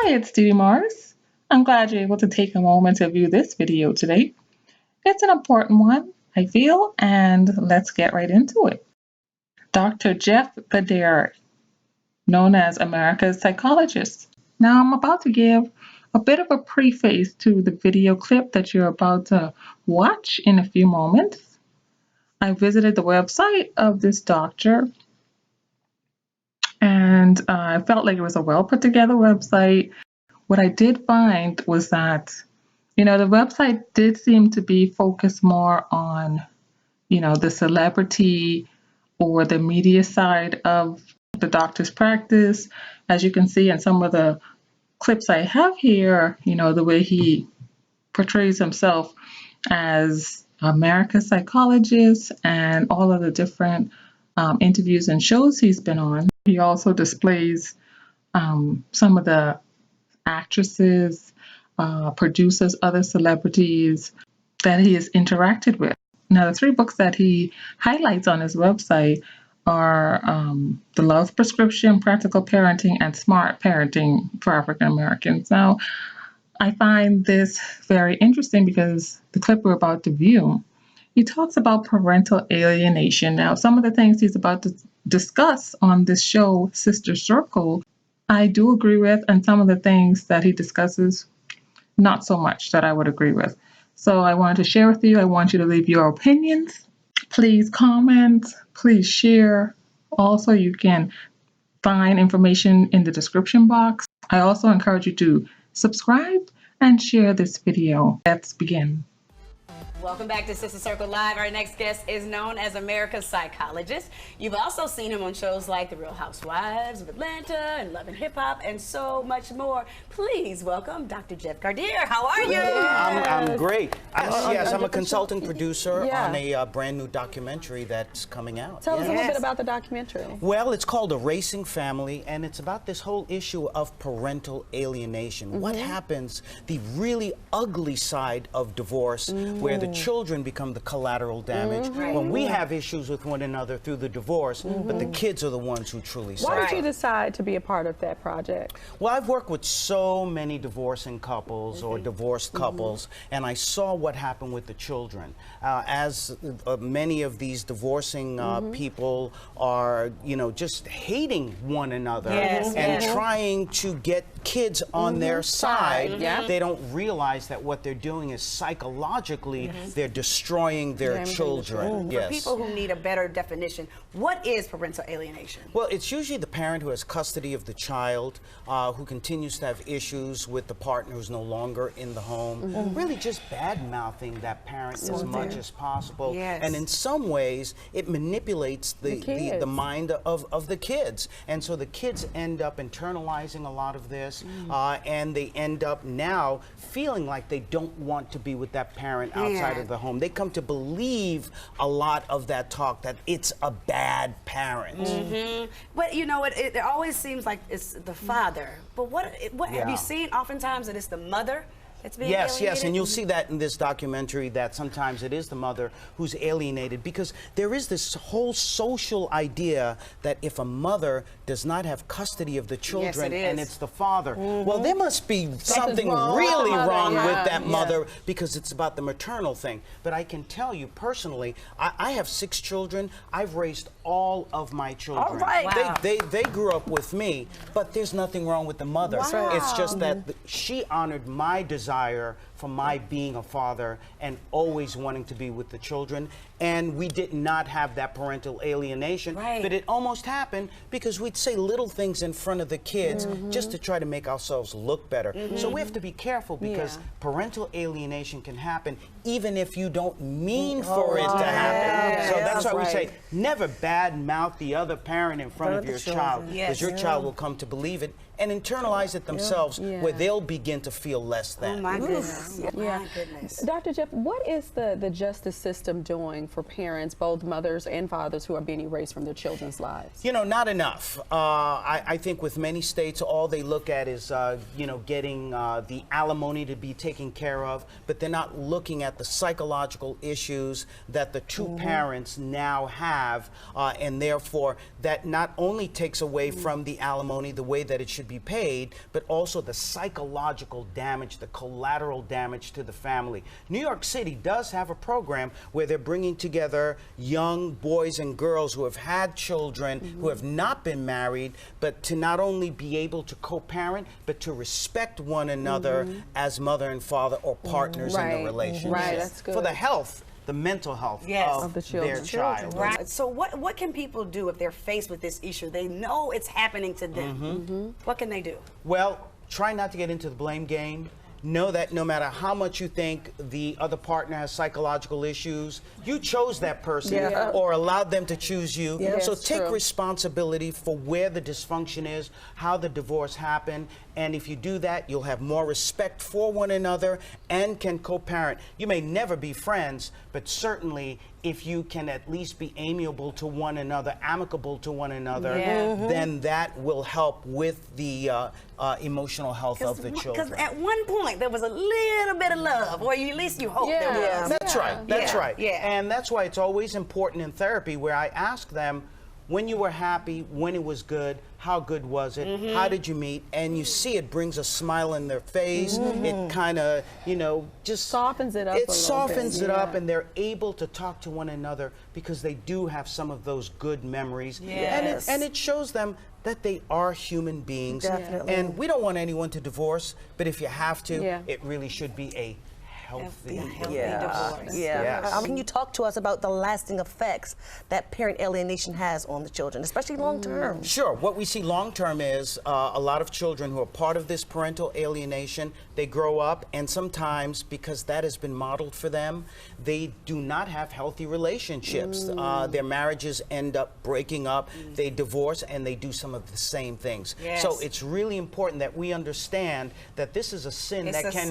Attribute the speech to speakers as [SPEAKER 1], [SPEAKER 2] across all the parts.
[SPEAKER 1] Hi, it's Dee Morris. I'm glad you're able to take a moment to view this video today. It's an important one, I feel, and let's get right into it. Dr. Jeff Gardere, known as America's Psychologist. Now, I'm about to give a bit of a preface to the video clip that you're about to watch in a few moments. I visited the website of this doctor, and I felt like it was a well put together website. What I did find was that, the website did seem to be focused more on, the celebrity or the media side of the doctor's practice. As you can see in some of the clips I have here, the way he portrays himself as America's Psychologist and all of the different interviews and shows he's been on. He also displays some of the actresses, producers, other celebrities that he has interacted with. Now, the 3 books that he highlights on his website are The Love Prescription, Practical Parenting, and Smart Parenting for African Americans. Now, I find this very interesting because the clip we're about to view, he talks about parental alienation. Now, some of the things he's about to discuss on this show, Sister Circle, I do agree with, and some of the things that he discusses, not so much that I would agree with. So I wanted to share with you. I want you to leave your opinions. Please comment, please share. Also, you can find information in the description box. I also encourage you to subscribe and share this video. Let's begin.
[SPEAKER 2] Welcome back to Sister Circle Live. Our next guest is known as America's Psychologist. You've also seen him on shows like The Real Housewives of Atlanta and Love and Hip Hop and so much more. Please welcome Dr. Jeff Gardere. How are you?
[SPEAKER 3] I'm great. Yes, I'm a consulting producer on a brand new documentary that's coming out.
[SPEAKER 4] Tell us a little bit about the documentary.
[SPEAKER 3] Well, it's called A Racing Family, and it's about this whole issue of parental alienation. What happens, the really ugly side of divorce, where the children become the collateral damage when we have issues with one another through the divorce, but the kids are the ones who truly suffer.
[SPEAKER 4] Why did you decide to be a part of that project?
[SPEAKER 3] Well, I've worked with so many divorcing couples or divorced couples, and I saw what happened with the children. As many of these divorcing people are, just hating one another and trying to get kids on their side, they don't realize that what they're doing is psychologically they're destroying their children.
[SPEAKER 2] For people who need a better definition, what is parental alienation?
[SPEAKER 3] Well, it's usually the parent who has custody of the child, who continues to have issues with the partner who's no longer in the home, really just bad-mouthing that parent as much as possible. And in some ways, it manipulates the mind of the kids. And so the kids end up internalizing a lot of this, and they end up now feeling like they don't want to be with that parent outside of the home. They come to believe a lot of that talk, that it's a bad parent.
[SPEAKER 2] But you know what, it always seems like it's the father. But what have you seen oftentimes that it's the mother that's being alienated?
[SPEAKER 3] Yes, and you'll see that in this documentary, that sometimes it is the mother who's alienated, because there is this whole social idea that if a mother does not have custody of the children and it's the father, well, there must be something really wrong with that mother, because it's about the maternal thing. But I can tell you personally, I have 6 children. I've raised all of my children. They grew up with me, but there's nothing wrong with the mother. It's just that she honored my desire for my being a father and always wanting to be with the children. And we did not have that parental alienation, but it almost happened because we'd say little things in front of the kids just to try to make ourselves look better. So we have to be careful, because parental alienation can happen even if you don't mean for it to happen. So that's why we say never badmouth the other parent in front of your child, because your child will come to believe it and internalize it themselves, where they'll begin to feel less than.
[SPEAKER 2] Oh my goodness. My goodness.
[SPEAKER 4] Dr. Jeff, what is the justice system doing for parents, both mothers and fathers, who are being erased from their children's lives?
[SPEAKER 3] Not enough. I think with many states, all they look at is, getting the alimony to be taken care of, but they're not looking at the psychological issues that the 2 parents now have, and therefore that not only takes away from the alimony the way that it should be paid, but also the psychological damage, the collateral damage to the family. New York City does have a program where they're bringing together young boys and girls who have had children, who have not been married, but to not only be able to co-parent, but to respect one another as mother and father or partners in the relationship.
[SPEAKER 4] Right, that's good.
[SPEAKER 3] For the health, the mental health of their child.
[SPEAKER 2] Right. So what can people do if they're faced with this issue? They know it's happening to them. What can they do?
[SPEAKER 3] Well, try not to get into the blame game. Know that no matter how much you think the other partner has psychological issues, you chose that person or allowed them to choose you. So take responsibility for where the dysfunction is, how the divorce happened, and if you do that, you'll have more respect for one another and can co-parent. You may never be friends, but certainly if you can at least be amiable to one another, amicable to one another, then that will help with the emotional health of the children.
[SPEAKER 2] Because at one point there was a little bit of love, or at least you hope there was.
[SPEAKER 3] That's right. That's right. And that's why it's always important in therapy where I ask them, when you were happy, when it was good, how good was it? How did you meet? And you see it brings a smile in their face. It kind of, you know, just
[SPEAKER 4] softens it up.
[SPEAKER 3] It softens it up, and they're able to talk to one another because they do have some of those good memories. And it shows them that they are human beings.
[SPEAKER 5] Definitely.
[SPEAKER 3] And we don't want anyone to divorce, but if you have to, it really should be a healthy divorce.
[SPEAKER 5] Can you talk to us about the lasting effects that parent alienation has on the children, especially long term?
[SPEAKER 3] Sure. What we see long term is a lot of children who are part of this parental alienation, they grow up, and sometimes because that has been modeled for them, they do not have healthy relationships. Their marriages end up breaking up, they divorce, and they do some of the same things. So it's really important that we understand that this is a sin that can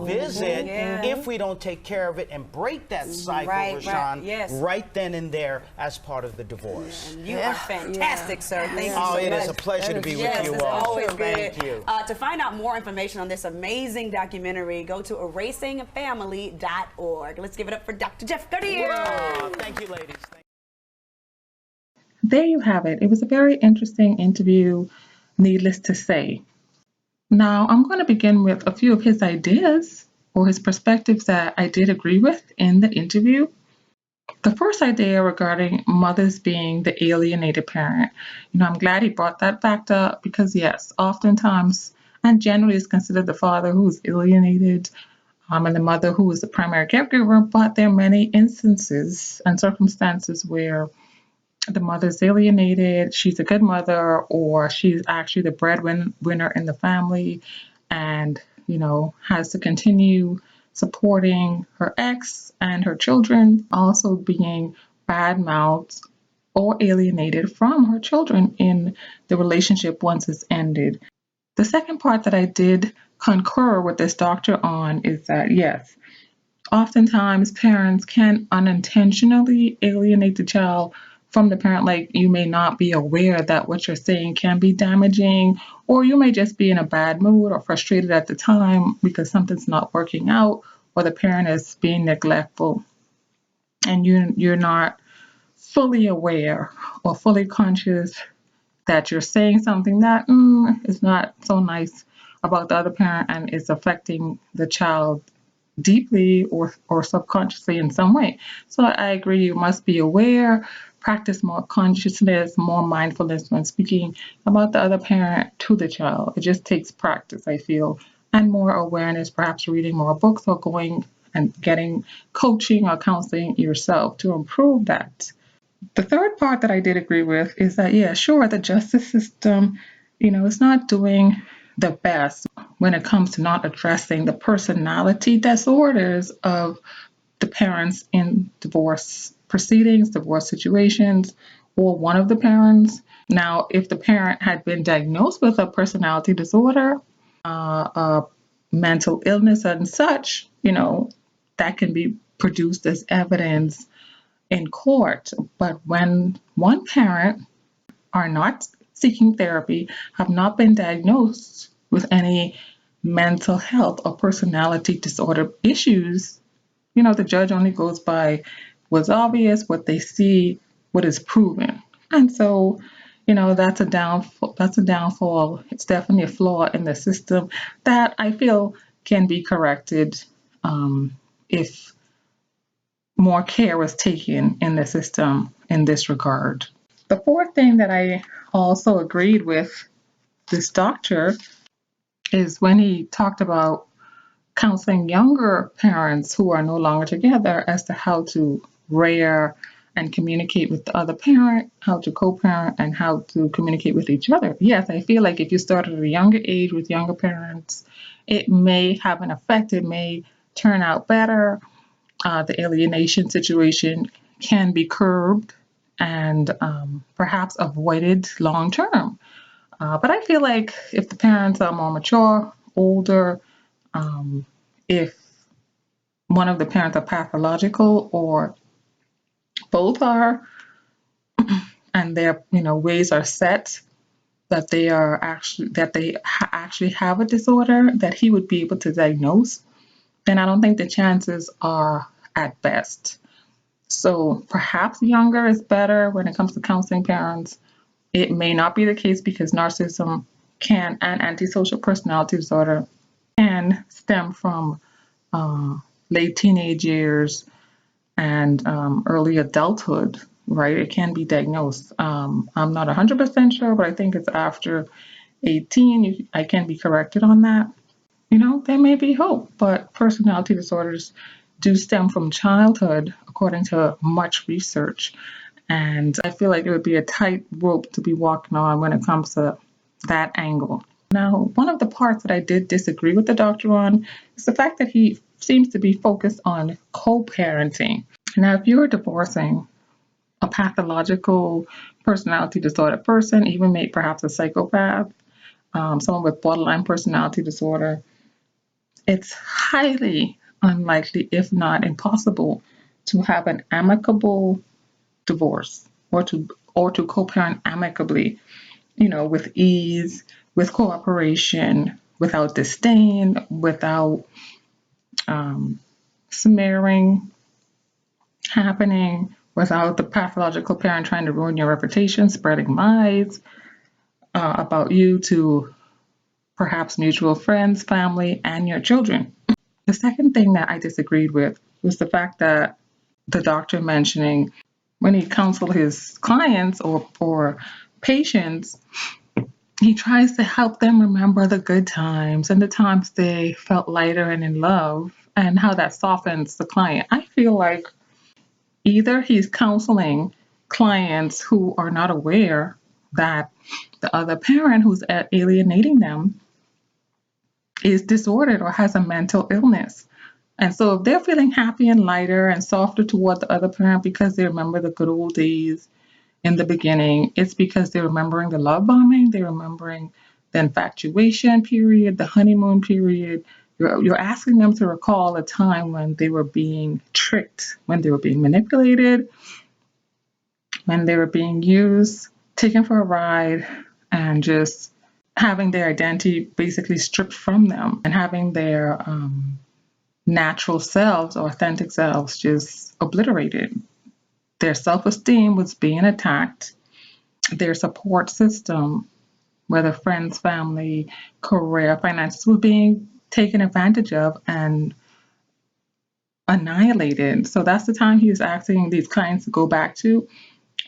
[SPEAKER 3] revisit if we don't take care of it and break that cycle, Rashawn, right then and there as part of the divorce.
[SPEAKER 2] You are fantastic, sir. Thank you so much.
[SPEAKER 3] It is a pleasure to be with you
[SPEAKER 2] it's
[SPEAKER 3] all.
[SPEAKER 2] Always good.
[SPEAKER 3] Thank you.
[SPEAKER 2] To find out more information on this amazing documentary, go to erasingfamily.org. Let's give it up for Dr. Jeff Gardere.
[SPEAKER 3] Thank you, ladies.
[SPEAKER 1] There you have it. It was a very interesting interview, needless to say. Now, I'm going to begin with a few of his ideas or his perspectives that I did agree with in the interview. The first idea regarding mothers being the alienated parent, I'm glad he brought that fact up because yes, oftentimes and generally is considered the father who is alienated and the mother who is the primary caregiver, but there are many instances and circumstances where the mother's alienated, she's a good mother, or she's actually the breadwinner in the family and has to continue supporting her ex and her children, also being bad-mouthed or alienated from her children in the relationship once it's ended. The second part that I did concur with this doctor on is that, yes, oftentimes parents can unintentionally alienate the child from the parent. Like, you may not be aware that what you're saying can be damaging, or you may just be in a bad mood or frustrated at the time because something's not working out, or the parent is being neglectful, and you're not fully aware or fully conscious that you're saying something that is not so nice about the other parent and is affecting the child deeply or subconsciously in some way. So I agree, you must be aware, practice more consciousness, more mindfulness when speaking about the other parent to the child. It just takes practice, I feel, and more awareness, perhaps reading more books or going and getting coaching or counseling yourself to improve that. The third part that I did agree with is that, yeah, sure, the justice system, is not doing the best when it comes to not addressing the personality disorders of the parents in divorce proceedings, divorce situations, or one of the parents. Now, if the parent had been diagnosed with a personality disorder, a mental illness and such, that can be produced as evidence in court. But when one parent are not seeking therapy, have not been diagnosed with any mental health or personality disorder issues, the judge only goes by what's obvious, what they see, what is proven. And so, that's a downfall. That's a downfall. It's definitely a flaw in the system that I feel can be corrected if more care was taken in the system in this regard. The fourth thing that I also agreed with this doctor is when he talked about counseling younger parents who are no longer together as to how to rear and communicate with the other parent, how to co-parent, and how to communicate with each other. Yes, I feel like if you start at a younger age with younger parents, it may have an effect. It may turn out better. The alienation situation can be curbed and perhaps avoided long term. But I feel like if the parents are more mature, older, if one of the parents are pathological or both are, and their ways are set that they are actually actually have a disorder that he would be able to diagnose, then I don't think the chances are at best. So perhaps younger is better when it comes to counseling parents. It may not be the case because narcissism can and antisocial personality disorder can stem from late teenage years and early adulthood, right? It can be diagnosed. I'm not 100% sure, but I think it's after 18. I can be corrected on that. There may be hope, but personality disorders do stem from childhood, according to much research. And I feel like it would be a tight rope to be walking on when it comes to that angle. Now, one of the parts that I did disagree with the doctor on is the fact that he seems to be focused on co-parenting. Now, if you're divorcing a pathological personality disorder person, even maybe perhaps a psychopath, someone with borderline personality disorder, it's highly unlikely, if not impossible, to have an amicable divorce or to co-parent amicably, with ease, with cooperation, without disdain, without smearing happening, without the pathological parent trying to ruin your reputation, spreading lies about you to perhaps mutual friends, family, and your children. The second thing that I disagreed with was the fact that the doctor mentioning when he counseled his clients or patients, he tries to help them remember the good times and the times they felt lighter and in love and how that softens the client. I feel like either he's counseling clients who are not aware that the other parent who's alienating them is disordered or has a mental illness. And so if they're feeling happy and lighter and softer toward the other parent because they remember the good old days in the beginning, it's because they're remembering the love bombing, they're remembering the infatuation period, the honeymoon period. You're asking them to recall a time when they were being tricked, when they were being manipulated, when they were being used, taken for a ride, and just having their identity basically stripped from them and having their natural selves or authentic selves just obliterated. Their self-esteem was being attacked. Their support system, whether friends, family, career, finances, were being taken advantage of and annihilated. So that's the time he was asking these clients to go back to.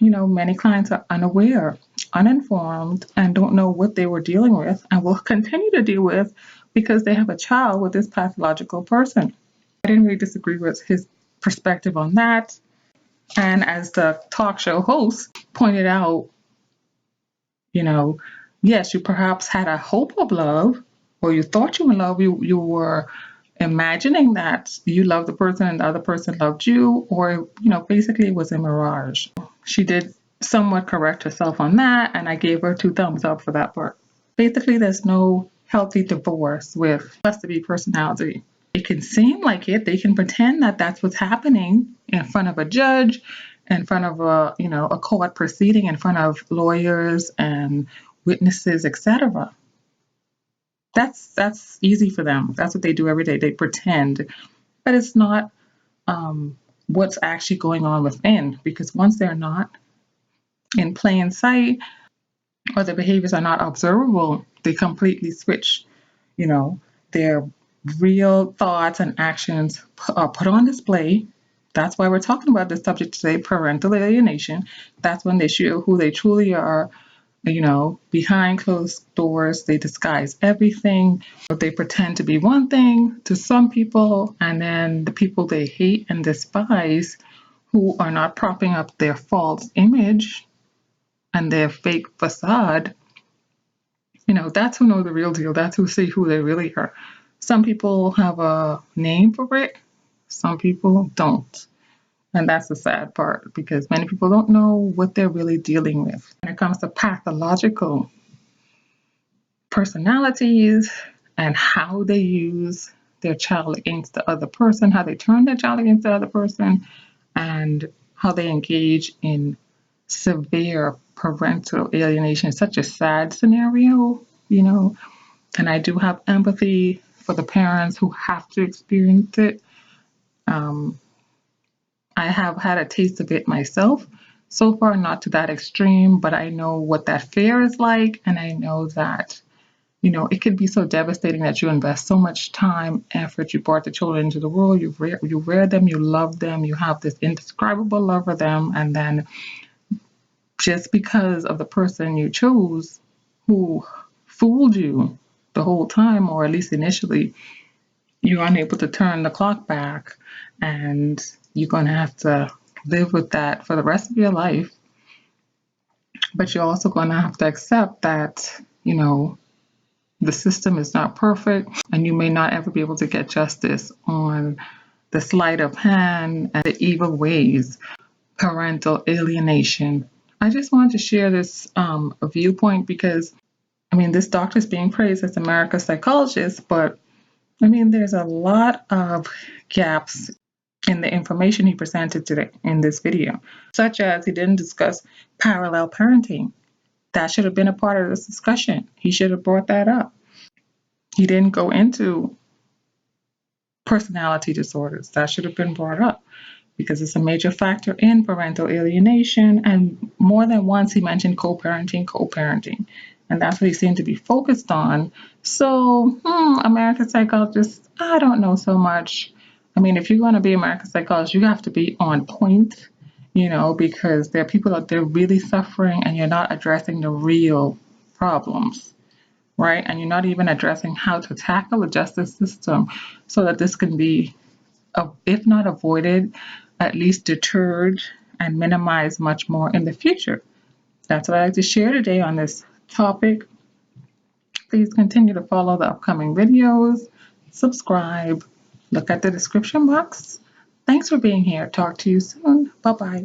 [SPEAKER 1] Many clients are unaware, uninformed, and don't know what they were dealing with and will continue to deal with because they have a child with this pathological person. I didn't really disagree with his perspective on that. And as the talk show host pointed out, yes, you perhaps had a hope of love, or you thought you were in love. You were imagining that you loved the person and the other person loved you, or, basically it was a mirage. She did somewhat correct herself on that, and I gave her 2 thumbs up for that part. Basically, there's no healthy divorce with custody personality. It can seem like it. They can pretend that that's what's happening in front of a judge, in front of a court proceeding, in front of lawyers and witnesses, etc. That's easy for them. That's what they do every day. They pretend, but it's not what's actually going on within. Because once they're not in plain sight, or the behaviors are not observable, they completely switch. You know, their real thoughts and actions are put on display. That's why we're talking about this subject today, parental alienation. That's when they show who they truly are. Behind closed doors, they disguise everything. They pretend to be one thing to some people, and then the people they hate and despise, who are not propping up their false image and their fake facade, that's who know the real deal. That's who see who they really are. Some people have a name for it, some people don't. And that's the sad part, because many people don't know what they're really dealing with. When it comes to pathological personalities and how they use their child against the other person, how they turn their child against the other person, and how they engage in severe parental alienation. It's such a sad scenario, and I do have empathy for the parents who have to experience it. I have had a taste of it myself. So far, not to that extreme, but I know what that fear is like, and I know that it could be so devastating that you invest so much time, effort. You brought the children into the world, you rear them, you love them, you have this indescribable love for them, and then just because of the person you chose who fooled you the whole time, or at least initially, you're unable to turn the clock back, and you're going to have to live with that for the rest of your life. But you're also going to have to accept that, the system is not perfect, and you may not ever be able to get justice on the sleight of hand and the evil ways, parental alienation. I just wanted to share this viewpoint because, this doctor is being praised as America's psychologist, but there's a lot of gaps in the information he presented today in this video, such as he didn't discuss parallel parenting. That should have been a part of this discussion. He should have brought that up. He didn't go into personality disorders. That should have been brought up because it's a major factor in parental alienation. And more than once, he mentioned co-parenting. And that's what he seemed to be focused on. So, American Psychologist, I don't know so much. If you're going to be American Psychologist, you have to be on point, because there are people out there really suffering and you're not addressing the real problems, right? And you're not even addressing how to tackle the justice system so that this can be, if not avoided, at least deterred and minimized much more in the future. That's what I'd like to share today on this topic. Please continue to follow the upcoming videos, subscribe, look at the description box. Thanks for being here. Talk to you soon. Bye-bye.